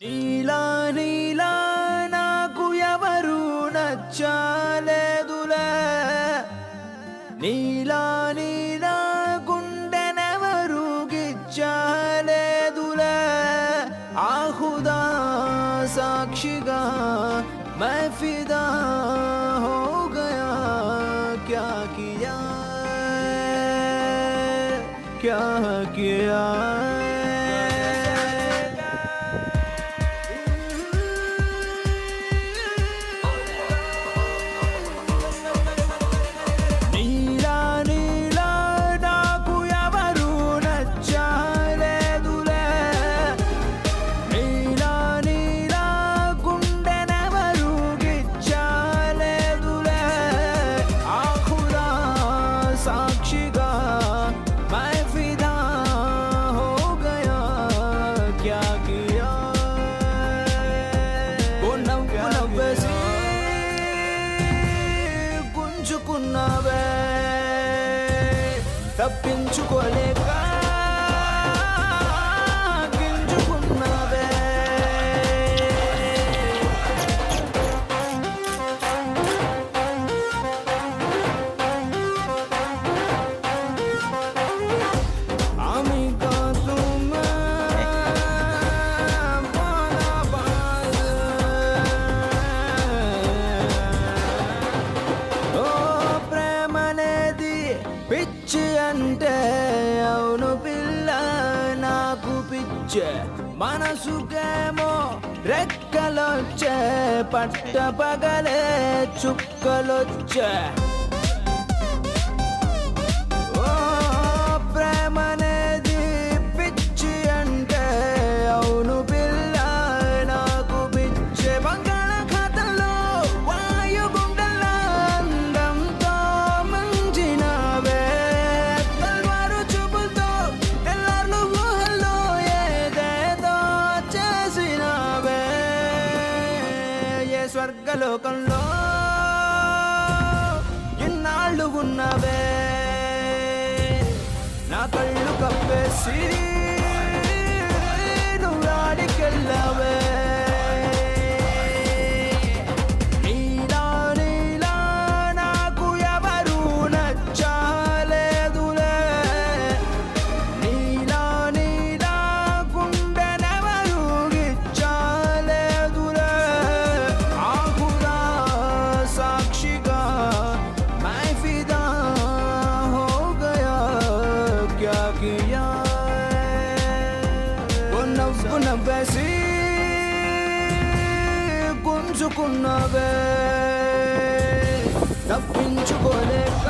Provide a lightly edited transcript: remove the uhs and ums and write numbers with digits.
నీలా నీలా నాకు ఎవరు నచ్చలేదులే, నీలా నీలా గుండెనెవరు గిచ్చలేదులే, ఆహుదా సాక్షిగా मैं फिदा हो गया, क्या किया क्या किया గుంజుకున్నావే తప్పించుకోలేక గింజుకున్నావే, আমি పిచ్చి అంటే అవును పిల్ల నాకు పిచ్చే, మనసుకేమో రెక్కలొచ్చే, పట్ట పగలే చుక్కలొచ్చే, ఓ ప్రేమనేది పిచ్చి అంటే అవును పిల్ల నాకు పిచ్చే, బంగాళాఖాతంలో వాయుగుండల అందంతో మంచినవే, తల్వారు చూపులతో తెల్లార్లు ఊహల్లో ఏదేదో చేసినవే, ఏ స్వర్గలోకంలో ఇన్నాళ్ళు ఉన్నవే, నా కళ్ళు కప్పేసి నువ్వు ఆడికెళ్ళవే, నీలా నీలా నాకు ఎవరు నచ్చలేదులే, నీలా నీలా గుండెనెవరు గిచ్చలేదులే, ఆహుదా సాక్షిగా मैं फिदा हो गया, क्या किया ఓ నవ్వు నవ్వేసి గుంజుకున్నావే తప్పించుకోలేక